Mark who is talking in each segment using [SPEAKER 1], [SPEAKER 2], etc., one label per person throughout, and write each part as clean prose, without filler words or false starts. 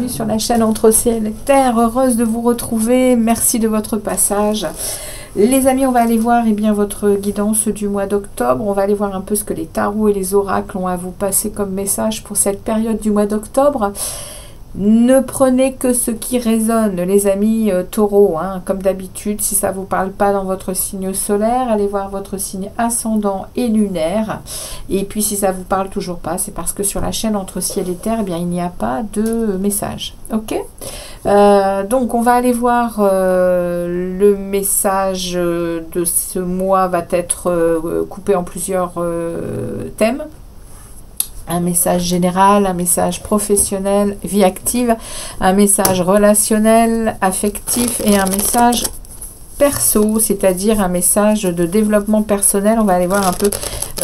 [SPEAKER 1] Sur la chaîne Entre Ciel et Terre, heureuse de vous retrouver, merci de votre passage. Les amis, on va aller voir votre guidance du mois d'octobre, on va aller voir un peu ce que les tarots et les oracles ont à vous passer comme message pour cette période du mois d'octobre. Ne prenez que ce qui résonne, les amis taureaux, hein, comme d'habitude. Si ça ne vous parle pas dans votre signe solaire, allez voir votre signe ascendant et lunaire. Et puis si ça ne vous parle toujours pas, c'est parce que sur la chaîne Entre Ciel et Terre, il n'y a pas de message. Ok, donc on va aller voir le message de ce mois va être coupé en plusieurs thèmes. Un message général, un message professionnel, vie active, un message relationnel, affectif et un message perso, c'est-à-dire un message de développement personnel. On va aller voir un peu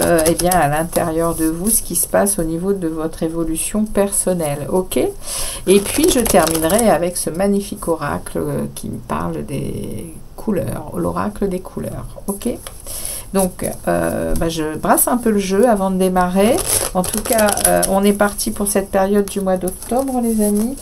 [SPEAKER 1] à l'intérieur de vous ce qui se passe au niveau de votre évolution personnelle. Ok, et puis je terminerai avec ce magnifique oracle qui me parle des couleurs, l'oracle des couleurs. Ok, donc, je brasse un peu le jeu avant de démarrer. En tout cas, on est parti pour cette période du mois d'octobre, les amis.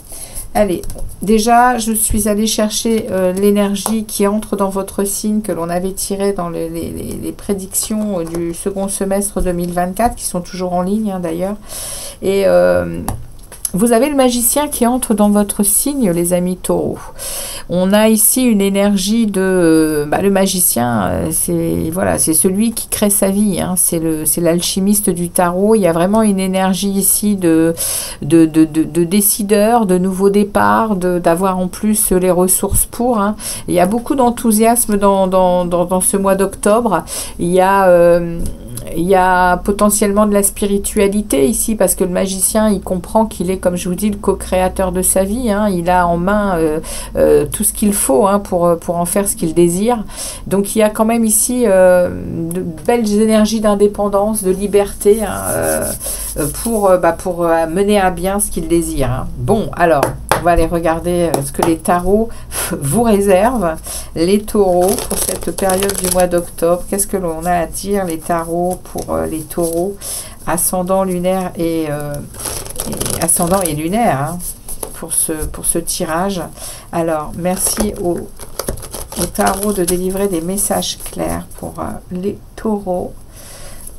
[SPEAKER 1] Allez, déjà, je suis allée chercher l'énergie qui entre dans votre signe que l'on avait tiré dans les prédictions du second semestre 2024, qui sont toujours en ligne, hein, d'ailleurs. Et vous avez le magicien qui entre dans votre signe, les amis taureaux. On a ici une énergie de... le magicien, c'est celui qui crée sa vie. Hein, c'est l'alchimiste du tarot. Il y a vraiment une énergie ici de décideur, de nouveau départ, d'avoir en plus les ressources pour. Hein. Il y a beaucoup d'enthousiasme dans ce mois d'octobre. Il y a potentiellement de la spiritualité ici, parce que le magicien, il comprend qu'il est, comme je vous dis, le co-créateur de sa vie. Hein. Il a en main tout ce qu'il faut, hein, pour en faire ce qu'il désire. Donc il y a quand même ici de belles énergies d'indépendance, de liberté, hein, pour mener à bien ce qu'il désire. Hein. Bon, alors, on va aller regarder ce que les tarots vous réservent, les taureaux, pour cette période du mois d'octobre. Qu'est-ce que l'on a à dire, les tarots, pour les taureaux, ascendant lunaire et ascendant et lunaire, hein, pour ce tirage. Alors, merci au tarot de délivrer des messages clairs pour les taureaux.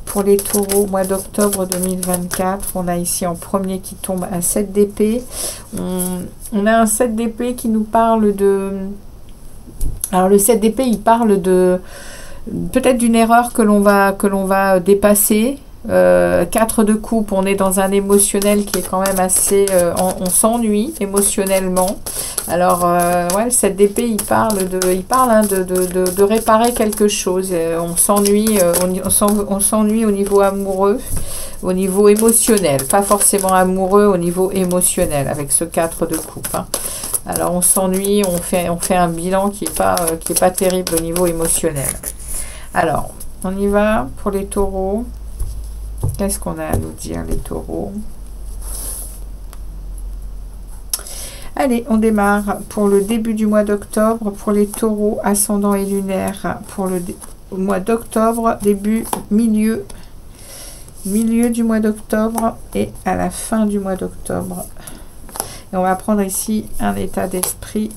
[SPEAKER 1] Pour les taureaux, mois d'octobre 2024, on a ici en premier qui tombe un 7 d'épée. On a un 7 d'épée qui nous parle de... Alors le 7 d'épée, il parle de peut-être d'une erreur que l'on va dépasser. 4 de coupe, on est dans un émotionnel qui est quand même assez... on s'ennuie émotionnellement. Alors, le 7 d'épée, il parle de réparer quelque chose. On s'ennuie au niveau amoureux, au niveau émotionnel. Pas forcément amoureux, au niveau émotionnel, avec ce 4 de coupe. Hein. Alors, on s'ennuie, on fait un bilan qui est pas terrible au niveau émotionnel. Alors, on y va pour les taureaux. Qu'est-ce qu'on a à nous dire, les taureaux? Allez, on démarre pour le début du mois d'octobre, pour les taureaux, ascendant et lunaire, pour le mois d'octobre, milieu du mois d'octobre et à la fin du mois d'octobre. Et on va prendre ici un état d'esprit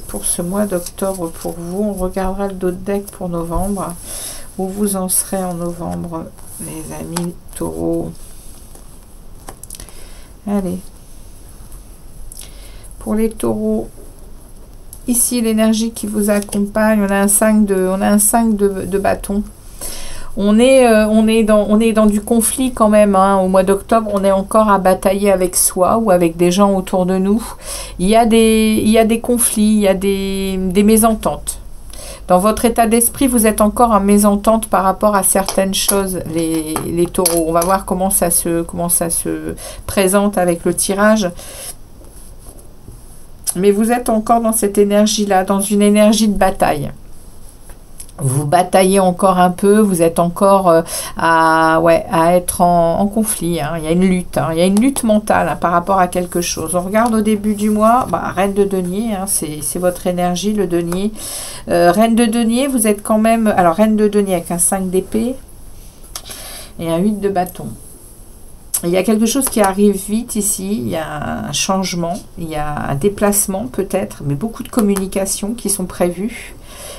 [SPEAKER 1] pour ce mois d'octobre pour vous. On regardera le dos de deck pour novembre, où vous en serez en novembre, les amis taureaux. Allez. Pour les taureaux, ici l'énergie qui vous accompagne, on a un 5 de bâton. On est dans du conflit quand même, hein. Au mois d'octobre, on est encore à batailler avec soi ou avec des gens autour de nous. Il y a des conflits, il y a des mésententes. Dans votre état d'esprit, vous êtes encore en mésentente par rapport à certaines choses, les taureaux. On va voir comment ça se présente avec le tirage. Mais vous êtes encore dans cette énergie-là, dans une énergie de bataille. Vous bataillez encore un peu, vous êtes encore à être en conflit. Hein. Il y a une lutte, hein. Il y a une lutte mentale hein, par rapport à quelque chose. On regarde au début du mois, Reine de denier, hein, c'est votre énergie, le denier. Reine de denier, vous êtes quand même... Alors, Reine de denier avec un 5 d'épée et un 8 de bâton. Il y a quelque chose qui arrive vite ici, il y a un changement, il y a un déplacement peut-être, mais beaucoup de communications qui sont prévues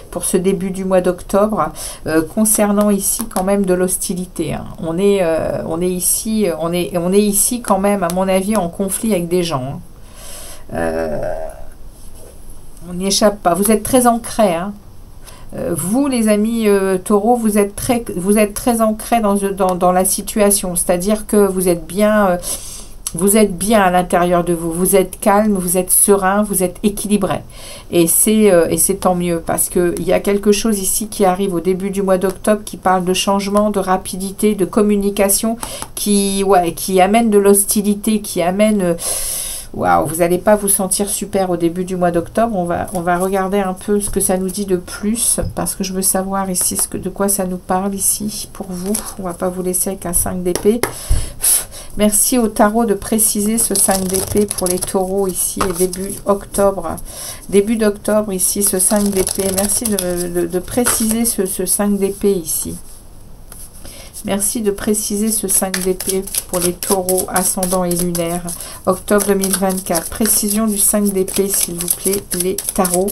[SPEAKER 1] pour ce début du mois d'octobre, concernant ici quand même de l'hostilité. Hein. On est ici quand même, à mon avis, en conflit avec des gens. Hein. On n'y échappe pas. Vous êtes très ancrés. Hein. Vous, les amis taureaux, vous êtes très ancrés dans la situation. C'est-à-dire que vous êtes bien à l'intérieur de vous. Vous êtes calme, vous êtes serein, vous êtes équilibré. Et c'est tant mieux parce qu'il y a quelque chose ici qui arrive au début du mois d'octobre qui parle de changement, de rapidité, de communication qui amène de l'hostilité, qui amène... Waouh, vous n'allez pas vous sentir super au début du mois d'octobre. On va regarder un peu ce que ça nous dit de plus parce que je veux savoir ici de quoi ça nous parle ici pour vous. On ne va pas vous laisser avec un 5 d'épée. Merci au tarot de préciser ce 5 d'épée pour les taureaux ici et début octobre. Début d'octobre ici, ce 5 d'épée. Merci de préciser ce 5 d'épée ici. Merci de préciser ce 5 d'épée pour les taureaux, ascendants et lunaires. Octobre 2024. Précision du 5 d'épée, s'il vous plaît, les tarots.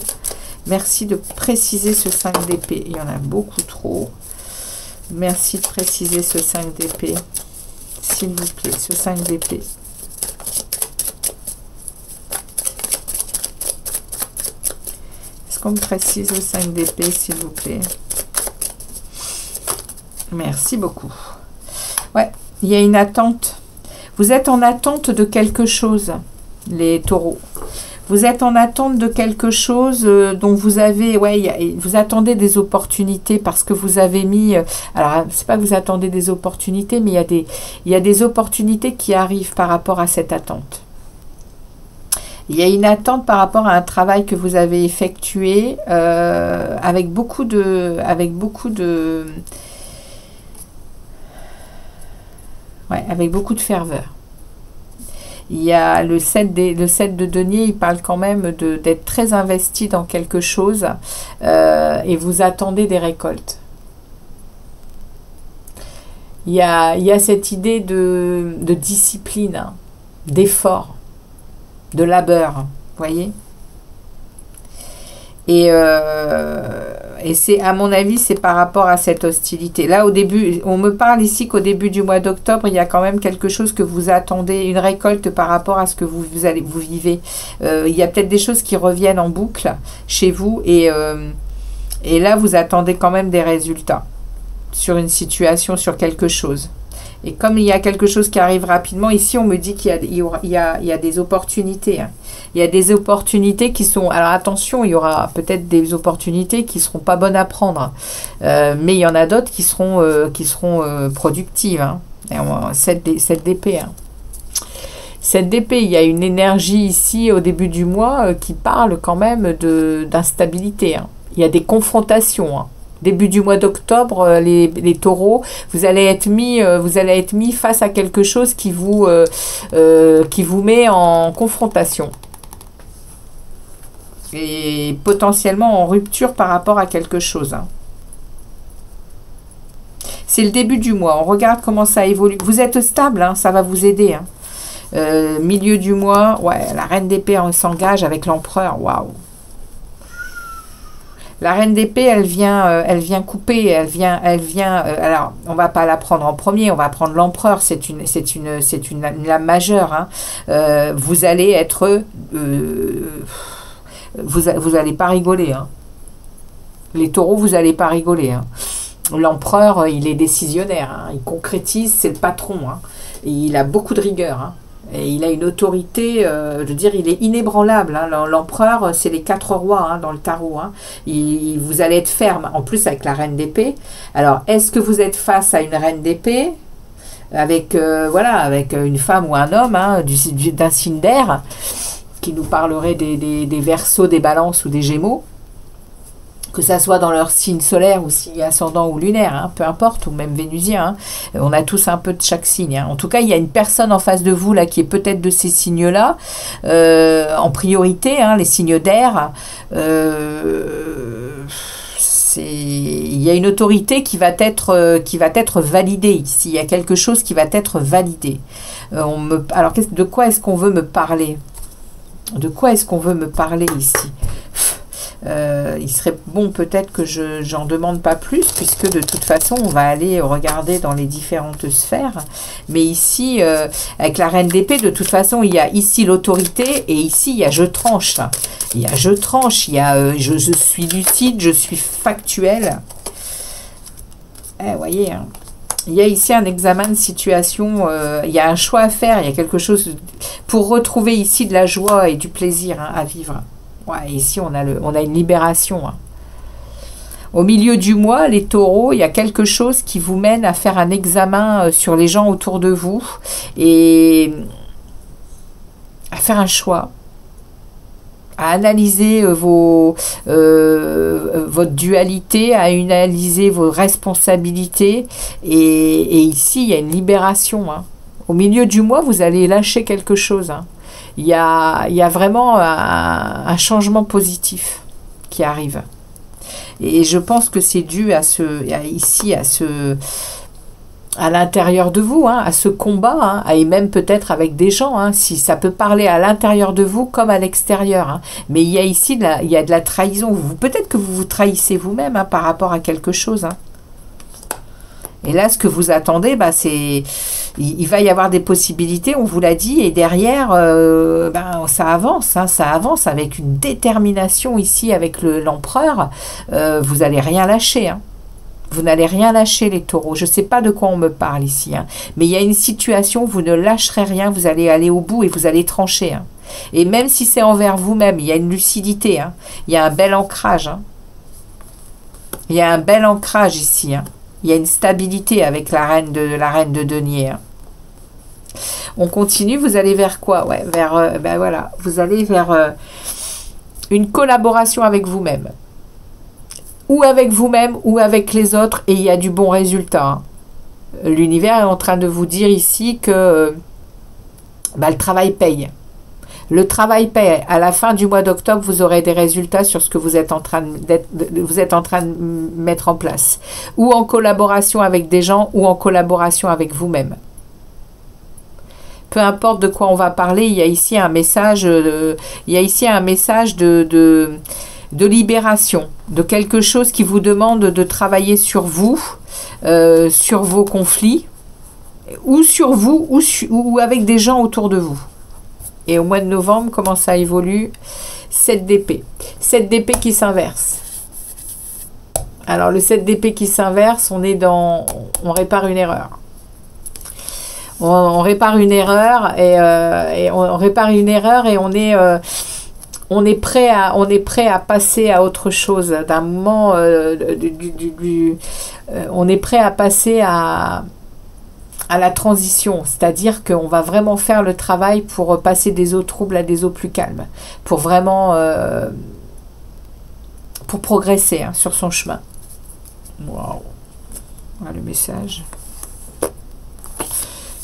[SPEAKER 1] Merci de préciser ce 5 d'épée. Il y en a beaucoup trop. Merci de préciser ce 5 d'épée. S'il vous plaît, ce 5 d'épée. Est-ce qu'on me précise le 5 d'épée, s'il vous plaît? Merci beaucoup. Ouais, il y a une attente. Vous êtes en attente de quelque chose, les taureaux. Vous êtes en attente de quelque chose dont vous avez... vous attendez des opportunités parce que vous avez mis... alors, c'est pas que vous attendez des opportunités, mais il y a des opportunités qui arrivent par rapport à cette attente. Il y a une attente par rapport à un travail que vous avez effectué avec beaucoup de ferveur. Il y a le 7 de denier, il parle quand même d'être très investi dans quelque chose et vous attendez des récoltes. Il y a cette idée de discipline, hein, d'effort, de labeur, vous voyez. Et c'est, à mon avis, c'est par rapport à cette hostilité. Là, au début, on me parle ici qu'au début du mois d'octobre, il y a quand même quelque chose que vous attendez, une récolte par rapport à ce que vous vivez. Il y a peut-être des choses qui reviennent en boucle chez vous et là, vous attendez quand même des résultats sur une situation, sur quelque chose. Et comme il y a quelque chose qui arrive rapidement, ici, on me dit qu'il y a des opportunités. Hein. Il y a des opportunités qui sont... Alors attention, il y aura peut-être des opportunités qui ne seront pas bonnes à prendre. Mais il y en a d'autres qui seront productives. Hein. 7 d'épée. Hein. 7 d'épée, il y a une énergie ici au début du mois qui parle quand même d'instabilité. Hein. Il y a des confrontations. Hein. Début du mois d'octobre, les taureaux, vous allez être mis face à quelque chose qui vous met en confrontation. Et potentiellement en rupture par rapport à quelque chose. Hein. C'est le début du mois. On regarde comment ça évolue. Vous êtes stable, hein, ça va vous aider. Hein. Milieu du mois, ouais, la reine d'épée s'engage avec l'empereur. Waouh! La reine d'épée, elle vient couper, elle vient. Alors, on va pas la prendre en premier, on va prendre l'empereur. C'est une lame majeure. Hein. Vous allez être, vous allez pas rigoler. Hein. Les taureaux, vous allez pas rigoler. Hein. L'empereur, il est décisionnaire. Hein. Il concrétise, c'est le patron. Hein. Et il a beaucoup de rigueur. Hein. Et il a une autorité, je veux dire, il est inébranlable. Hein. L'empereur, c'est les 4 rois hein, dans le tarot. Hein. Vous allez être ferme, en plus avec la reine d'épée. Alors, est-ce que vous êtes face à une reine d'épée avec une femme ou un homme hein, d'un signe d'air qui nous parlerait des Verseaux, des Balances ou des Gémeaux, que ça soit dans leur signe solaire ou signe ascendant ou lunaire, hein, peu importe, ou même vénusien, hein. On a tous un peu de chaque signe, hein. En tout cas, il y a une personne en face de vous là qui est peut-être de ces signes-là, en priorité, hein, les signes d'air. Il y a une autorité qui va être validée ici. Il y a quelque chose qui va être validé. Alors, de quoi est-ce qu'on veut me parler? De quoi est-ce qu'on veut me parler ici? Il serait bon peut-être que j'en demande pas plus, puisque de toute façon on va aller regarder dans les différentes sphères. Mais ici, avec la reine d'épée, de toute façon il y a ici l'autorité, et ici il y a je tranche. Il y a je tranche, il y a je suis lucide, je suis factuel. Vous voyez, hein. Il y a ici un examen de situation, il y a un choix à faire, il y a quelque chose pour retrouver ici de la joie et du plaisir, hein, à vivre. Ouais, ici, on a une libération, hein. Au milieu du mois, les taureaux, il y a quelque chose qui vous mène à faire un examen sur les gens autour de vous et à faire un choix, à analyser votre dualité, à analyser vos responsabilités. Et ici, il y a une libération, hein. Au milieu du mois, vous allez lâcher quelque chose, hein. Il y a vraiment un changement positif qui arrive. Et je pense que c'est dû à l'intérieur de vous, hein, à ce combat, hein, et même peut-être avec des gens, hein, si ça peut parler à l'intérieur de vous comme à l'extérieur, hein. Mais il y a ici il y a de la trahison. Peut-être que vous vous trahissez vous-même, hein, par rapport à quelque chose, hein. Et là, ce que vous attendez, il va y avoir des possibilités, on vous l'a dit, et derrière, ça avance, hein, ça avance avec une détermination ici, avec l'empereur. Vous n'allez rien lâcher, hein. Vous n'allez rien lâcher, les taureaux. Je ne sais pas de quoi on me parle ici, hein, mais il y a une situation où vous ne lâcherez rien, vous allez aller au bout et vous allez trancher, hein. Et même si c'est envers vous-même, il y a une lucidité, hein. Il y a un bel ancrage, hein. Il y a un bel ancrage ici, hein. Il y a une stabilité avec la reine de denier, hein. On continue, vous allez vers quoi? Ouais, vers, voilà, vous allez vers une collaboration avec vous-même. Ou avec vous-même, ou avec les autres, et il y a du bon résultat, hein. L'univers est en train de vous dire ici que le travail paye. Le travail paye. À la fin du mois d'octobre, vous aurez des résultats sur ce que vous êtes en train de mettre en place. Ou en collaboration avec des gens, ou en collaboration avec vous-même. Peu importe de quoi on va parler, il y a ici un message, de libération, de quelque chose qui vous demande de travailler sur vous, sur vos conflits, ou sur vous, ou avec des gens autour de vous. Et au mois de novembre, comment ça évolue? 7 d'épée. 7 d'épée qui s'inverse. Alors, le 7 d'épée qui s'inverse, on répare une erreur. On répare une erreur et on répare une erreur et on est prêt à passer à autre chose. D'un moment, on est prêt à passer à la transition, c'est-à-dire qu'on va vraiment faire le travail pour passer des eaux troubles à des eaux plus calmes, pour vraiment pour progresser, hein, sur son chemin. Waouh, voilà le message.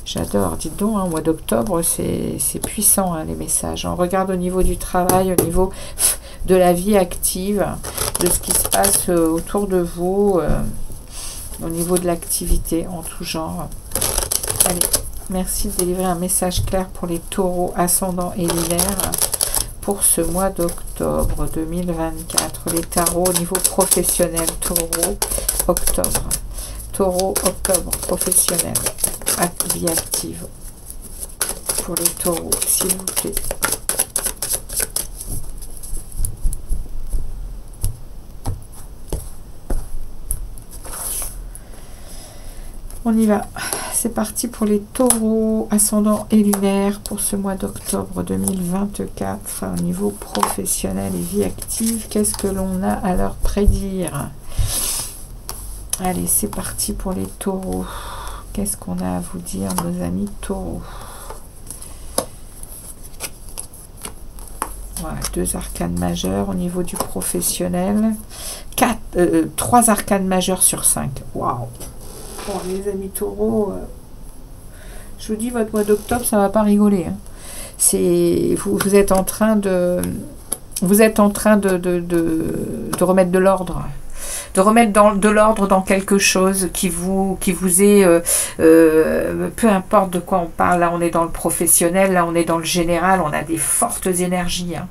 [SPEAKER 1] J'adore, dites donc, hein, au mois d'octobre, c'est puissant, hein, les messages. On regarde au niveau du travail, au niveau de la vie active, de ce qui se passe autour de vous, au niveau de l'activité en tout genre. Allez, merci de délivrer un message clair pour les taureaux ascendants et lunaires pour ce mois d'octobre 2024. Les tarots au niveau professionnel, taureau, octobre. Taureau, octobre, professionnel. Vie active pour les taureaux, s'il vous plaît. On y va. C'est parti pour les taureaux ascendants et lunaires pour ce mois d'octobre 2024 au niveau professionnel et vie active. Qu'est-ce que l'on a à leur prédire? Allez, c'est parti pour les taureaux. Qu'est-ce qu'on a à vous dire, nos amis taureaux? Voilà. 2 arcanes majeures au niveau du professionnel. 3 arcanes majeures sur 5. Waouh! Bon, les amis taureaux, je vous dis, votre mois d'octobre, ça va pas rigoler. Hein. Vous êtes en train de... Vous êtes en train de remettre de l'ordre. De remettre de l'ordre dans quelque chose qui vous est... peu importe de quoi on parle. Là, on est dans le professionnel. Là, on est dans le général. On a des fortes énergies. Hein.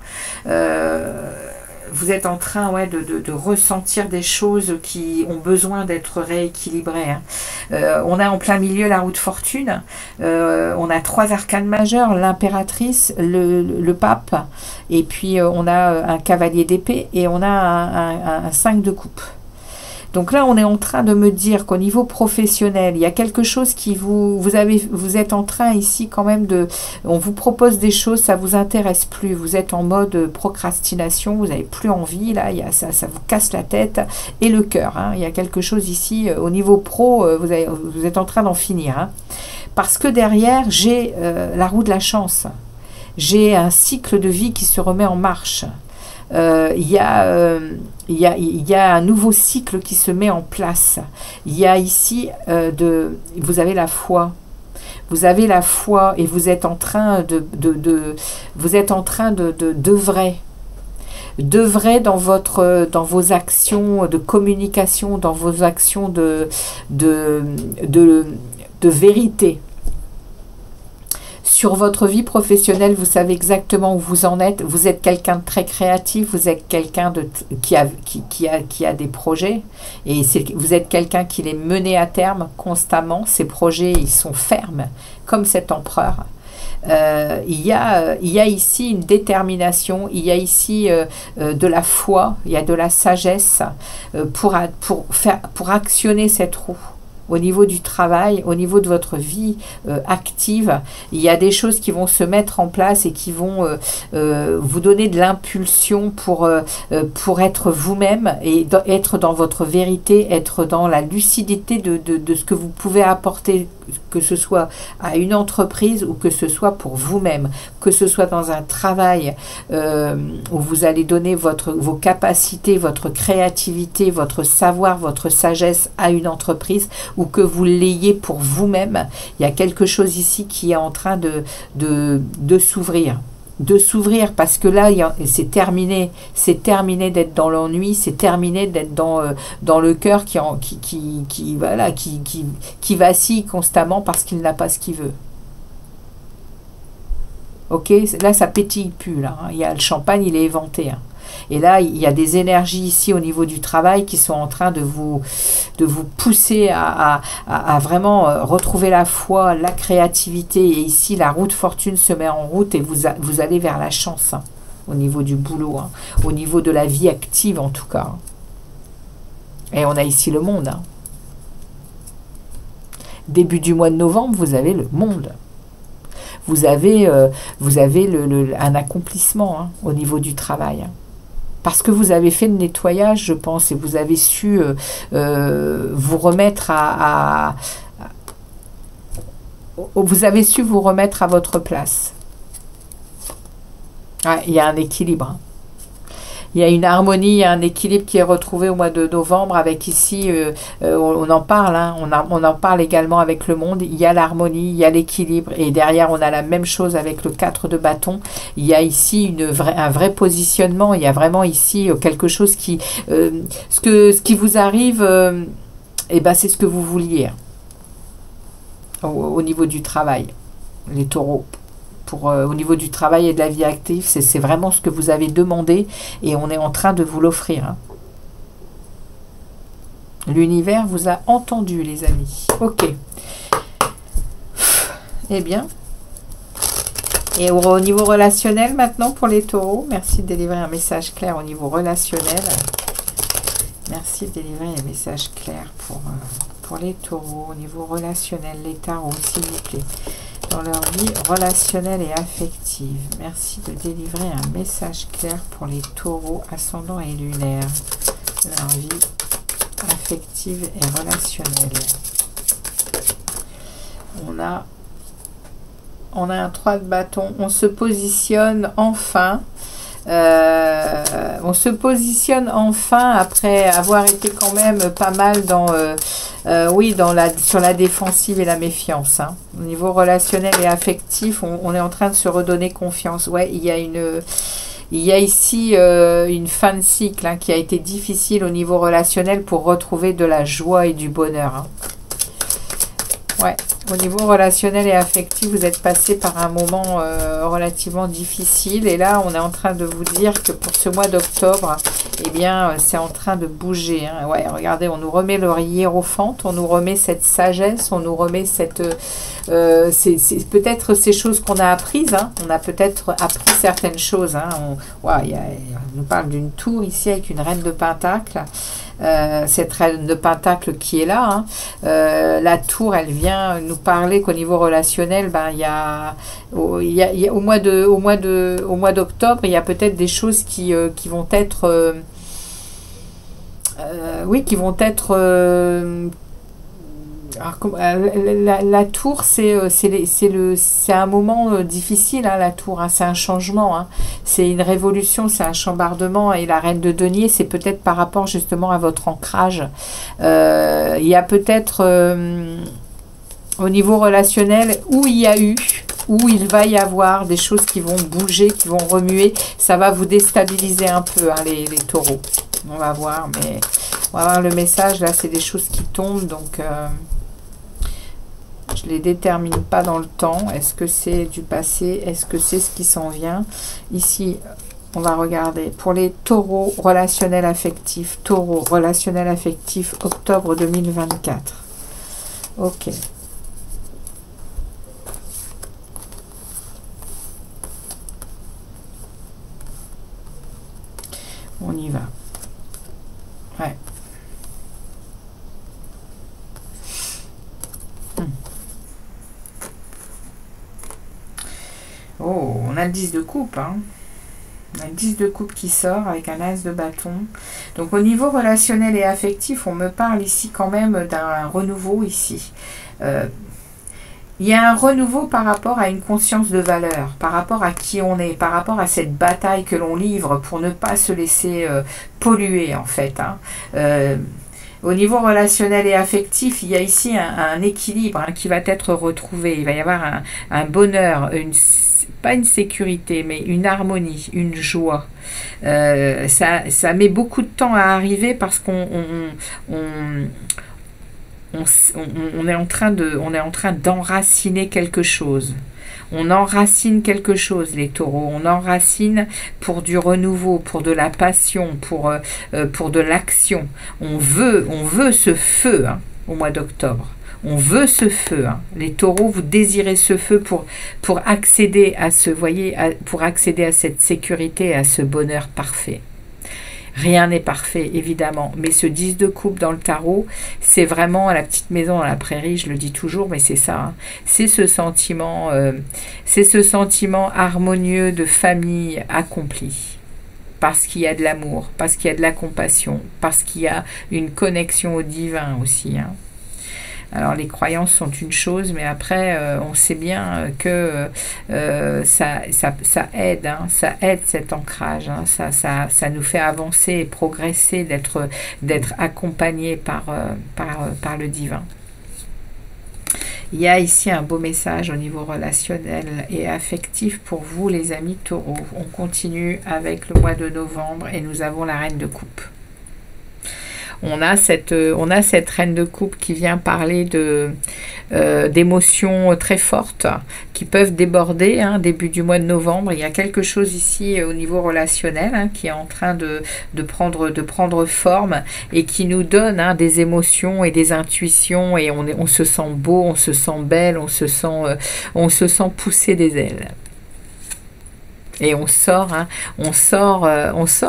[SPEAKER 1] Vous êtes en train de ressentir des choses qui ont besoin d'être rééquilibrées. Hein. On a en plein milieu la roue de fortune. On a 3 arcanes majeures, l'impératrice, le pape, et puis on a un cavalier d'épée et on a un 5 de coupe. Donc là, on est en train de me dire qu'au niveau professionnel, il y a quelque chose qui vous êtes en train ici quand même on vous propose des choses, ça vous intéresse plus. Vous êtes en mode procrastination, vous n'avez plus envie, là, ça vous casse la tête et le cœur. Hein. Il y a quelque chose ici, au niveau pro, vous êtes en train d'en finir. Hein. Parce que derrière, j'ai la roue de la chance. J'ai un cycle de vie qui se remet en marche. Il y a un nouveau cycle qui se met en place. Il y a ici vous avez la foi. Vous avez la foi et vous êtes en train d'œuvrer. D'œuvrer dans vos actions de communication, dans vos actions de vérité. Sur votre vie professionnelle, vous savez exactement où vous en êtes. Vous êtes quelqu'un de très créatif, vous êtes quelqu'un qui a des projets. Et vous êtes quelqu'un qui les menait à terme constamment. Ces projets, ils sont fermes, comme cet empereur. Il y a ici une détermination, il y a ici de la foi, il y a de la sagesse pour actionner cette roue. Au niveau du travail, au niveau de votre vie active, il y a des choses qui vont se mettre en place et qui vont vous donner de l'impulsion pour être vous-même et être dans votre vérité, être dans la lucidité de ce que vous pouvez apporter, que ce soit à une entreprise ou que ce soit pour vous-même, que ce soit dans un travail où vous allez donner vos capacités, votre créativité, votre savoir, votre sagesse à une entreprise, ou que vous l'ayez pour vous-même. Il y a quelque chose ici qui est en train de s'ouvrir. De s'ouvrir, parce que là, c'est terminé d'être dans l'ennui, c'est terminé d'être dans le cœur qui vacille constamment parce qu'il n'a pas ce qu'il veut. Ok, là ça pétille plus, là. Hein. Il y a le champagne, il est éventé. Hein. Et là, il y a des énergies ici au niveau du travail qui sont en train de vous pousser à vraiment retrouver la foi, la créativité. Et ici, la roue de fortune se met en route et vous allez vers la chance, hein, au niveau du boulot, hein, au niveau de la vie active en tout cas. Hein. Et on a ici le monde. Hein. Début du mois de novembre, vous avez le monde. Vous avez un accomplissement, hein, au niveau du travail. Hein. Parce que vous avez fait le nettoyage, je pense, et vous avez su vous remettre vous avez su vous remettre à votre place. Ouais, il y a un équilibre. Hein. Il y a une harmonie, il y a un équilibre qui est retrouvé au mois de novembre avec ici, on en parle, hein, on en parle également avec le monde, il y a l'harmonie, il y a l'équilibre et derrière on a la même chose avec le 4 de bâton, il y a ici un vrai positionnement, il y a vraiment ici quelque chose qui, ce qui vous arrive, c'est ce que vous vouliez au niveau du travail, les taureaux. Au niveau du travail et de la vie active, c'est vraiment ce que vous avez demandé et on est en train de vous l'offrir. Hein. L'univers vous a entendu, les amis. Ok. Eh bien. Et au niveau relationnel maintenant pour les taureaux, merci de délivrer un message clair au niveau relationnel. Merci de délivrer un message clair pour les taureaux au niveau relationnel, les tarots, s'il vous plaît. Dans leur vie relationnelle et affective. Merci de délivrer un message clair pour les taureaux, ascendants et lunaires. Leur vie affective et relationnelle. On a un 3 de bâton. On se positionne enfin On se positionne enfin après avoir été quand même pas mal dans, oui, sur la défensive et la méfiance. Hein. Au niveau relationnel et affectif, on est en train de se redonner confiance. Ouais, il y a ici une fin de cycle hein, qui a été difficile au niveau relationnel pour retrouver de la joie et du bonheur. Hein. Ouais, au niveau relationnel et affectif, vous êtes passé par un moment relativement difficile. Et là, on est en train de vous dire que pour ce mois d'octobre, eh bien, c'est en train de bouger. Hein. Ouais, regardez, on nous remet le hiérophante, on nous remet cette sagesse, on nous remet cette... c'est peut-être ces choses qu'on a apprises. Hein. On a peut-être appris certaines choses. Hein. On nous parle d'une tour ici avec une reine de Pentacle. Cette reine de Pentacle qui est là. Hein. La tour, elle vient nous parler qu'au niveau relationnel, ben, au mois d'octobre, il y a peut-être des choses qui vont être... oui, qui vont être... la tour, c'est un moment difficile, hein, la tour, hein, c'est un changement, hein, c'est une révolution, c'est un chambardement, et la reine de denier, c'est peut-être par rapport justement à votre ancrage. Il y a peut-être au niveau relationnel où il va y avoir des choses qui vont bouger, qui vont remuer, ça va vous déstabiliser un peu, hein, les taureaux. On va voir, mais on va voir le message, là c'est des choses qui tombent, donc... je ne les détermine pas dans le temps. Est-ce que c'est du passé? Est-ce que c'est ce qui s'en vient? Ici, on va regarder. Pour les taureaux relationnels affectifs. Taureaux relationnels affectifs, octobre 2024. Ok. On y va. Ouais. Oh, on a le 10 de coupe, hein. On a le 10 de coupe qui sort avec un as de bâton. Donc au niveau relationnel et affectif, on me parle ici quand même d'un renouveau ici. Il y a un renouveau par rapport à une conscience de valeur, par rapport à qui on est, par rapport à cette bataille que l'on livre pour ne pas se laisser polluer en fait. Hein. Au niveau relationnel et affectif, il y a ici un équilibre hein, qui va être retrouvé. Il va y avoir un bonheur, pas une sécurité, mais une harmonie, une joie. Ça met beaucoup de temps à arriver parce qu'on est en train d'enraciner quelque chose. On enracine quelque chose, les taureaux. On enracine pour du renouveau, pour de la passion, pour de l'action. On veut ce feu hein, au mois d'octobre. On veut ce feu. Hein. Les taureaux, vous désirez ce feu pour accéder à pour accéder à cette sécurité, à ce bonheur parfait. Rien n'est parfait, évidemment, mais ce 10 de coupe dans le tarot, c'est vraiment la petite maison dans la prairie, je le dis toujours, mais c'est ça. Hein. C'est ce sentiment harmonieux de famille accomplie. Parce qu'il y a de l'amour, parce qu'il y a de la compassion, parce qu'il y a une connexion au divin aussi. Hein. Alors les croyances sont une chose, mais après on sait bien que ça aide, hein, ça aide cet ancrage, hein, ça nous fait avancer et progresser, d'être accompagné par le divin. Il y a ici un beau message au niveau relationnel et affectif pour vous les amis taureaux. On continue avec le mois de novembre et nous avons la reine de coupe. On a cette reine de coupe qui vient parler d'émotions très fortes qui peuvent déborder, hein, début du mois de novembre. Il y a quelque chose ici au niveau relationnel hein, qui est en train de prendre forme et qui nous donne hein, des émotions et des intuitions et on se sent beau, on se sent belle, on se sent pousser des ailes. Et on sort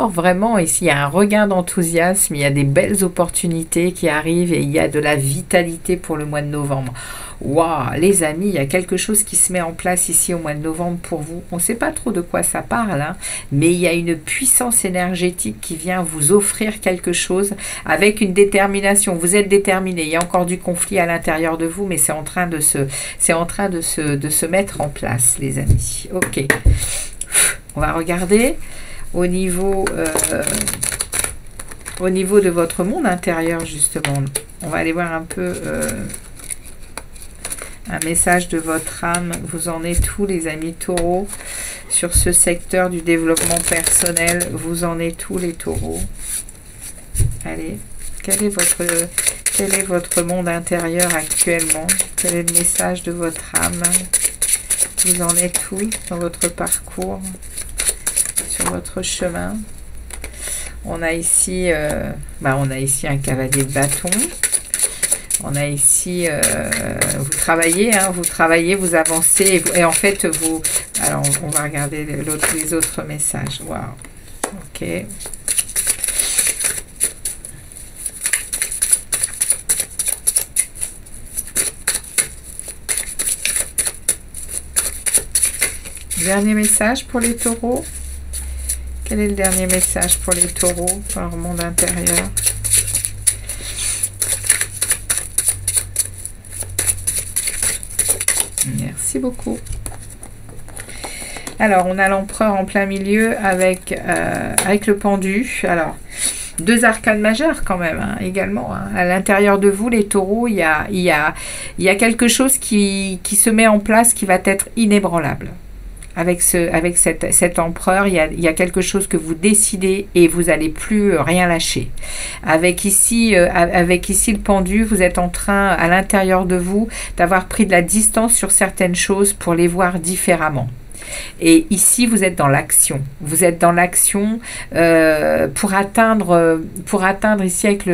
[SPEAKER 1] vraiment ici, il y a un regain d'enthousiasme, il y a des belles opportunités qui arrivent et il y a de la vitalité pour le mois de novembre. Waouh, les amis, il y a quelque chose qui se met en place ici au mois de novembre pour vous. On ne sait pas trop de quoi ça parle, hein, mais il y a une puissance énergétique qui vient vous offrir quelque chose avec une détermination. Vous êtes déterminé, il y a encore du conflit à l'intérieur de vous, mais c'est en train de se mettre en place, les amis. Ok. On va regarder. au niveau de votre monde intérieur, justement. On va aller voir un peu un message de votre âme. Vous en êtes tous les amis taureaux sur ce secteur du développement personnel? Vous en êtes tous les taureaux? Allez, quel est votre monde intérieur actuellement? Quel est le message de votre âme? Vous en êtes où dans votre parcours, sur votre chemin? On a ici, on a ici un cavalier de bâton. On a ici, vous travaillez, hein, vous avancez, et en fait, vous... Alors, on va regarder les autres messages. Waouh. Ok. Dernier message pour les taureaux. Quel est le dernier message pour les taureaux dans leur monde intérieur? Merci beaucoup. Alors, on a l'empereur en plein milieu avec le pendu. Alors, deux arcanes majeures quand même, hein, également. Hein. À l'intérieur de vous, les taureaux, il y a quelque chose qui se met en place qui va être inébranlable. Avec cet empereur, il y a quelque chose que vous décidez et vous n'allez plus rien lâcher. Avec ici le pendu, vous êtes en train, à l'intérieur de vous, d'avoir pris de la distance sur certaines choses pour les voir différemment. Et ici, vous êtes dans l'action. Vous êtes dans l'action pour atteindre ici avec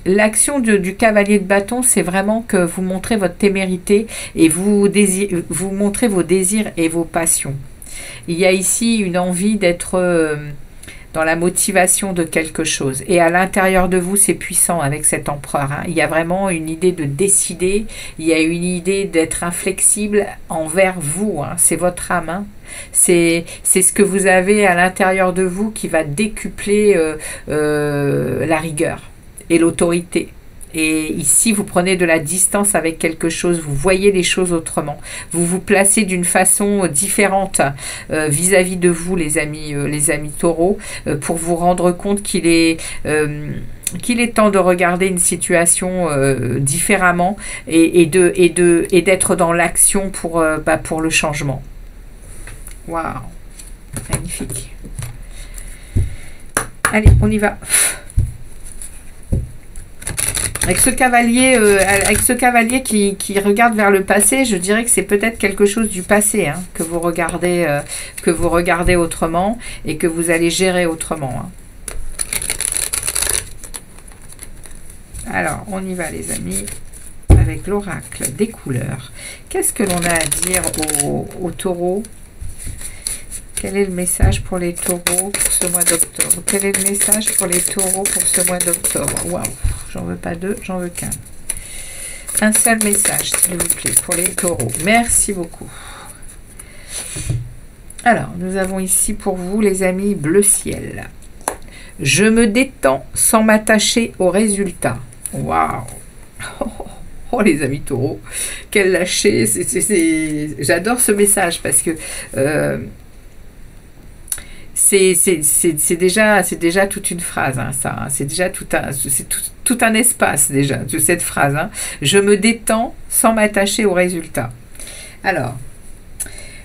[SPEAKER 1] l'action du cavalier de bâton, c'est vraiment que vous montrez votre témérité et vous montrez vos désirs et vos passions. Il y a ici une envie d'être dans la motivation de quelque chose. Et à l'intérieur de vous, c'est puissant avec cet empereur. Hein. Il y a vraiment une idée de décider, il y a une idée d'être inflexible envers vous. Hein. C'est votre âme. Hein. C'est ce que vous avez à l'intérieur de vous qui va décupler la rigueur et l'autorité. Et ici, vous prenez de la distance avec quelque chose, vous voyez les choses autrement. Vous vous placez d'une façon différente vis-à-vis de vous, les amis taureaux, pour vous rendre compte qu'il est temps de regarder une situation différemment et d'être dans l'action pour le changement. Waouh, magnifique. Allez, on y va. Avec ce cavalier qui regarde vers le passé, je dirais que c'est peut-être quelque chose du passé hein, que vous regardez autrement et que vous allez gérer autrement. Hein. Alors, on y va les amis, avec l'oracle des couleurs. Qu'est-ce que l'on a à dire aux taureaux? Quel est le message pour les taureaux pour ce mois d'octobre? Quel est le message pour les taureaux pour ce mois d'octobre? Waouh, j'en veux pas deux, j'en veux qu'un. Un seul message, s'il vous plaît, pour les taureaux. Merci beaucoup. Alors, nous avons ici pour vous, les amis, bleu ciel. Je me détends sans m'attacher aux résultats. Waouh. Oh, les amis taureaux, quel lâcher. J'adore ce message parce que... c'est déjà toute une phrase, hein, ça. Hein. C'est déjà tout un espace, déjà, de cette phrase. Hein. Je me détends sans m'attacher aux résultats. Alors,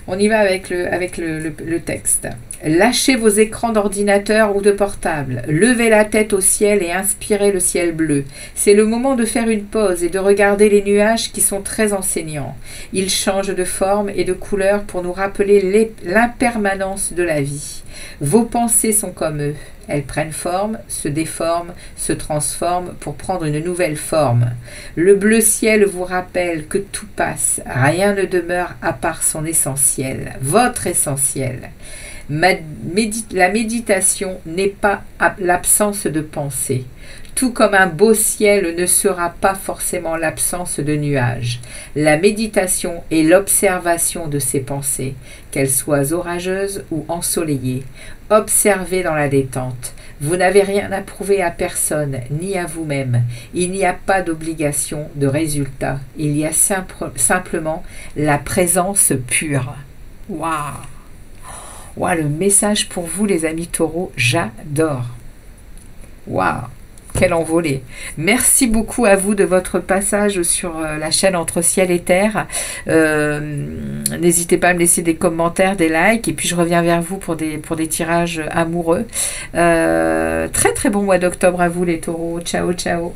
[SPEAKER 1] on y va avec le texte. Lâchez vos écrans d'ordinateur ou de portable. Levez la tête au ciel et inspirez le ciel bleu. C'est le moment de faire une pause et de regarder les nuages qui sont très enseignants. Ils changent de forme et de couleur pour nous rappeler l'impermanence de la vie. Vos pensées sont comme eux. Elles prennent forme, se déforment, se transforment pour prendre une nouvelle forme. Le bleu ciel vous rappelle que tout passe. Rien ne demeure à part son essentiel, votre essentiel. La méditation n'est pas l'absence de pensée. Tout comme un beau ciel ne sera pas forcément l'absence de nuages. La méditation est l'observation de ces pensées, qu'elles soient orageuses ou ensoleillées. Observez dans la détente. Vous n'avez rien à prouver à personne, ni à vous-même. Il n'y a pas d'obligation de résultat. Il y a simplement la présence pure. Waouh! Waouh, le message pour vous, les amis taureaux, j'adore. Waouh, quelle envolée. Merci beaucoup à vous de votre passage sur la chaîne Entre Ciel et Terre. N'hésitez pas à me laisser des commentaires, des likes, et puis je reviens vers vous pour des tirages amoureux. Très très bon mois d'octobre à vous les taureaux. Ciao, ciao.